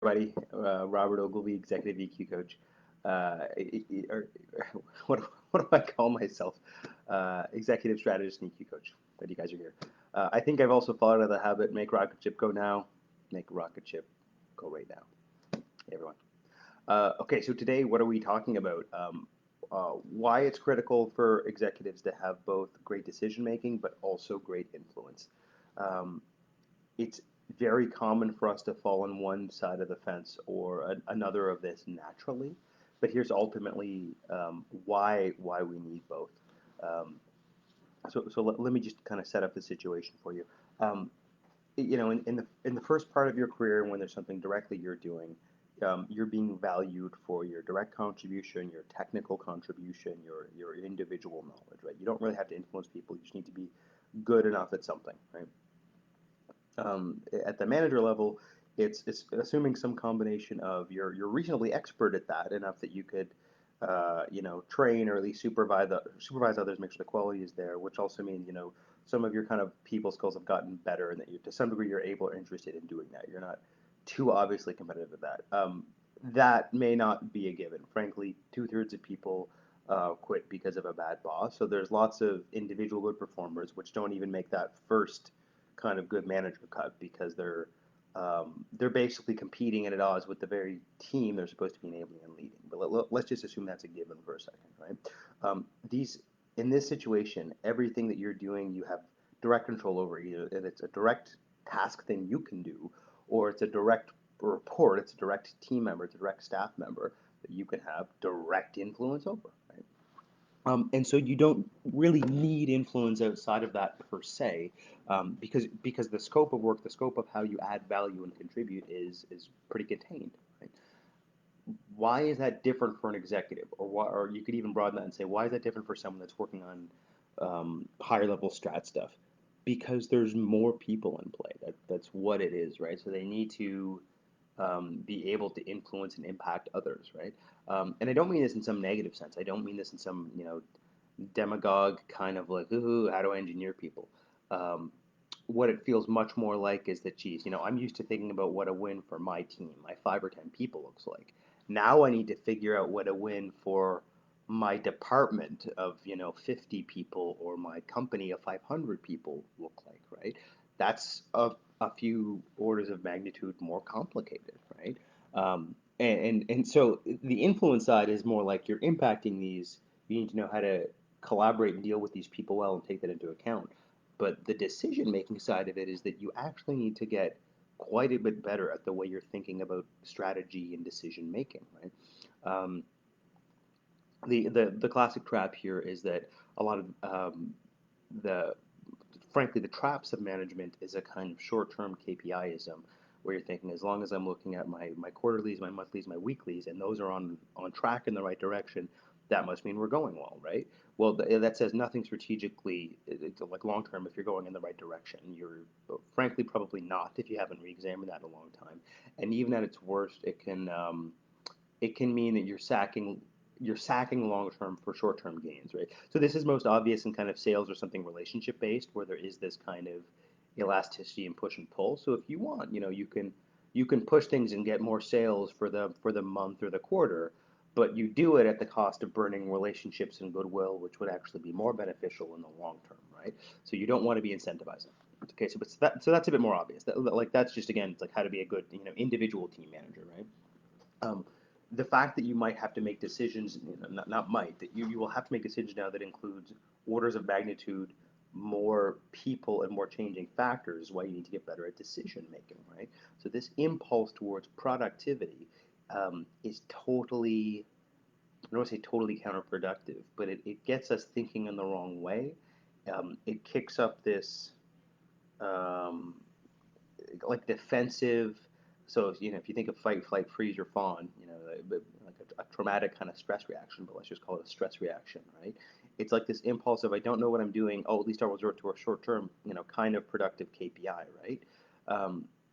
Everybody. Robert Ogilvy, Executive EQ Coach. Or, what do I call myself? Executive Strategist and EQ Coach. Glad you guys are here. I think I've also fallen out of the habit, make rocket ship go now, make rocket ship go right now. Hey, everyone. Okay, so today, what are we talking about? Why it's critical for executives to have both great decision making, but also great influence. Um, it's very common for us to fall on one side of the fence or another of this naturally, but here's ultimately why we need both. Um, so let me just kind of set up the situation for you. Um, in the first part of your career, when there's something directly you're doing, you're being valued for your direct contribution, your technical contribution, your individual knowledge, right? You don't really have to influence people. You just need to be good enough at something, right? At the manager level, it's assuming some combination of you're reasonably expert at that enough that you could train or at least supervise others, make sure the quality is there, which also means some of your kind of people skills have gotten better and that you to some degree you're able or interested in doing that. You're not too obviously competitive at that. That may not be a given. Frankly, two-thirds of people quit because of a bad boss. So there's lots of individual good performers which don't even make that first kind of good manager cut because they're basically competing at odds with the very team they're supposed to be enabling and leading. But let's just assume that's a given for a second, right? These in this situation, everything that you're doing, you have direct control over. Either and it's a direct task thing you can do, or it's a direct report, it's a direct team member, it's a direct staff member that you can have direct influence over, right? And so you don't really need influence outside of that per se, because the scope of work, the scope of how you add value and contribute is pretty contained. Right? Why is that different for an executive, or you could even broaden that and say, why is that different for someone that's working on higher level strat stuff? Because there's more people in play. That's what it is, right? So they need to be able to influence and impact others, right? And I don't mean this in some negative sense. I don't mean this in some demagogue kind of like, ooh, how do I engineer people? Um, what it feels much more like is that, geez, I'm used to thinking about what a win for my team, my 5 or 10 people looks like. Now I need to figure out what a win for my department of 50 people or my company of 500 people look like, right? That's a few orders of magnitude more complicated, right? And so the influence side is more like you're impacting these. You need to know how to collaborate and deal with these people well and take that into account. But the decision making side of it is that you actually need to get quite a bit better at the way you're thinking about strategy and decision making, right? Um, the classic trap here is that a lot of the frankly the traps of management is a kind of short-term KPIism where you're thinking as long as I'm looking at my quarterlies, my monthlies, my weeklies, and those are on track in the right direction, that must mean we're going well, right? Well, that says nothing strategically, like long term. If you're going in the right direction, you're frankly probably not if you haven't re-examined that in a long time. And even at its worst, it can mean that you're sacking long term for short term gains, right? So this is most obvious in kind of sales or something relationship based, where there is this kind of elasticity and push and pull. So if you want, you can push things and get more sales for the month or the quarter, but you do it at the cost of burning relationships and goodwill, which would actually be more beneficial in the long term, right? So you don't want to be incentivizing. Okay, so that's a bit more obvious. Like that's just again, it's like how to be a good individual team manager, right? um, the fact that you might have to make decisions, not might, that you will have to make decisions now that includes orders of magnitude more people and more changing factors is why you need to get better at decision making, right? So this impulse towards productivity is totally, I don't want to say totally counterproductive, but it gets us thinking in the wrong way. It kicks up this um, like defensive. So if you think of fight, flight, freeze, or fawn, like a traumatic kind of stress reaction, but let's just call it a stress reaction, right? It's like this impulse of I don't know what I'm doing. Oh, at least I'll resort to a short-term, kind of productive KPI, right?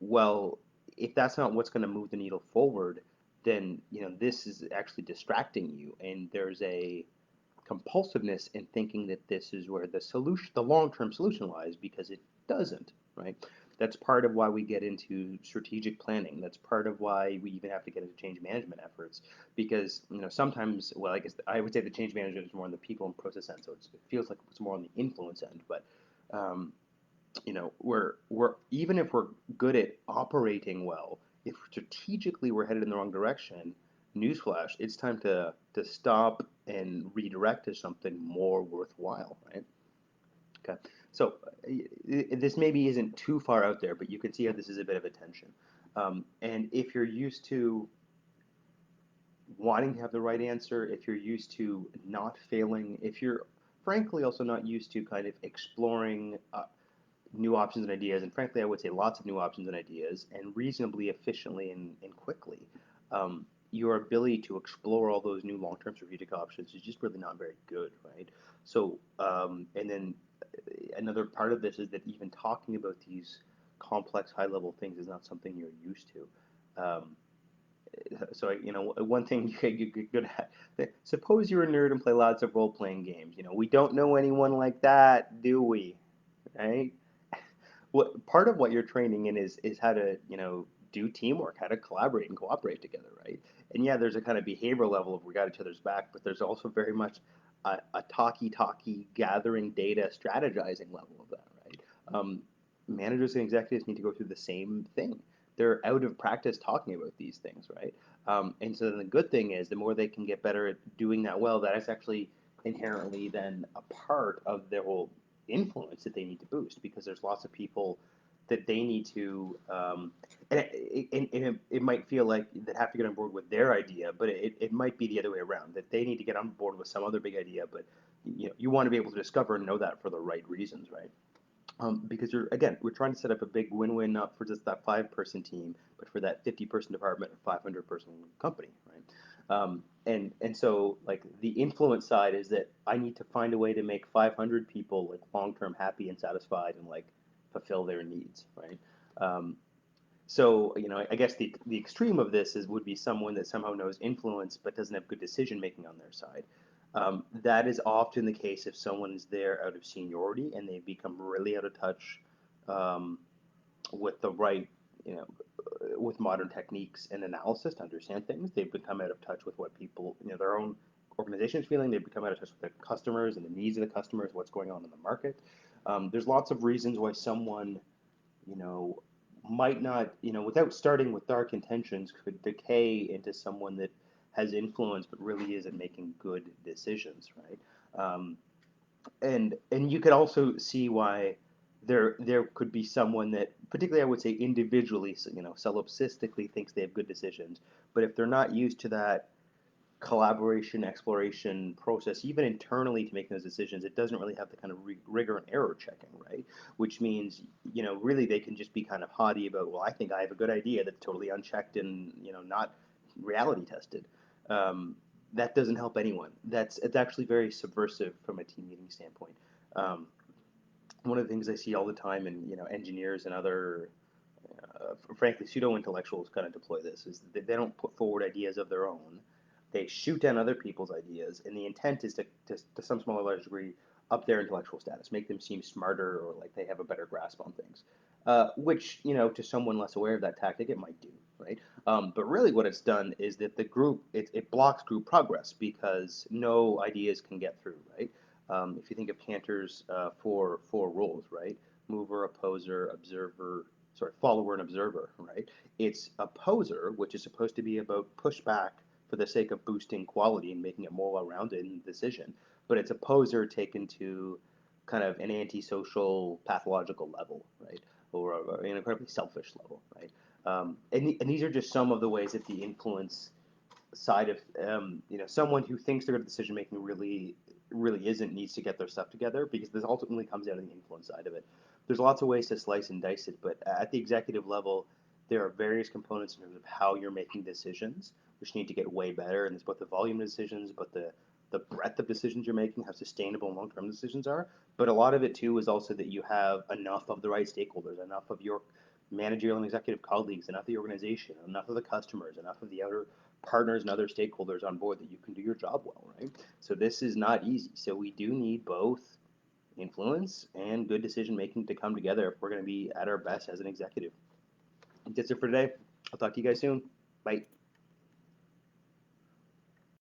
Well, if that's not what's going to move the needle forward, then this is actually distracting you, and there's a compulsiveness in thinking that this is where the long-term solution lies because it doesn't, right? That's part of why we get into strategic planning. That's part of why we even have to get into change management efforts because sometimes, well, I guess I would say the change management is more on the people and process end, so it feels like it's more on the influence end. But um, we're even if we're good at operating well, if strategically we're headed in the wrong direction, newsflash, it's time to stop and redirect to something more worthwhile, right? Okay, so this maybe isn't too far out there, but you can see how this is a bit of a tension. And if you're used to wanting to have the right answer, if you're used to not failing, if you're frankly also not used to kind of exploring new options and ideas, and frankly, I would say lots of new options and ideas, and reasonably efficiently and quickly. Your ability to explore all those new long-term strategic options is just really not very good, right? So, and then another part of this is that even talking about these complex, high-level things is not something you're used to. So one thing you get good at. Suppose you're a nerd and play lots of role-playing games. We don't know anyone like that, do we? Right? What part of what you're training in is how to do teamwork, how to collaborate and cooperate together, right? And yeah, there's a kind of behavioral level of we got each other's back, but there's also very much a talky gathering data strategizing level of that, right? Managers and executives need to go through the same thing. They're out of practice talking about these things, right? And so then the good thing is the more they can get better at doing that well, that is actually inherently then a part of their whole influence that they need to boost because there's lots of people that they need to it might feel like they have to get on board with their idea, but it might be the other way around that they need to get on board with some other big idea, but you want to be able to discover and know that for the right reasons, right? Because we're trying to set up a big win-win, not for just that five-person team, but for that 50-person department or 500-person company, right? And so like the influence side is that I need to find a way to make 500 people like long-term happy and satisfied and like fulfill their needs, right? Um, so I guess the extreme of this would be someone that somehow knows influence but doesn't have good decision making on their side. That is often the case if someone is there out of seniority and they become really out of touch um, with the right, you know, with modern techniques and analysis to understand things. They've become out of touch with what people, their own organization is feeling. They've become out of touch with the customers and the needs of the customers, what's going on in the market. There's lots of reasons why someone you know, might not, without starting with dark intentions, could decay into someone that has influence but really isn't making good decisions, right? Um, and you could also see why there could be someone that, particularly I would say individually, solipsistically thinks they have good decisions, but if they're not used to that collaboration, exploration process, even internally to make those decisions, it doesn't really have the kind of rigor and error checking, right? Which means, really they can just be kind of haughty about, well, I think I have a good idea that's totally unchecked and, not reality tested. Um, that doesn't help anyone. It's actually very subversive from a team meeting standpoint. Um, One of the things I see all the time in, engineers and other frankly, pseudo intellectuals kind of deploy this is that they don't put forward ideas of their own. They shoot down other people's ideas, and the intent is to some small or large degree, up their intellectual status, make them seem smarter or like they have a better grasp on things. Which, to someone less aware of that tactic, it might do, right? But really, what it's done is that the group it blocks group progress because no ideas can get through, right? If you think of Cantor's four rules, right? Mover, opposer, observer, sorry, follower and observer, right? It's a poser, which is supposed to be about pushback for the sake of boosting quality and making it more well-rounded in the decision, but it's a poser taken to kind of an antisocial, pathological level, right? Or an incredibly selfish level, right? And these are just some of the ways that the influence side of someone who thinks they're good at decision making really isn't needs to get their stuff together because this ultimately comes out of the influence side of it. There's lots of ways to slice and dice it, but at the executive level, there are various components in terms of how you're making decisions, which need to get way better. And it's both the volume of decisions, but the breadth of decisions you're making, how sustainable and long-term decisions are. But a lot of it too is also that you have enough of the right stakeholders, enough of your managerial and executive colleagues, enough of the organization, enough of the customers, enough of the outer partners and other stakeholders on board that you can do your job well, right? So this is not easy. So we do need both influence, and good decision making to come together if we're going to be at our best as an executive. That's it for today. I'll talk to you guys soon. Bye.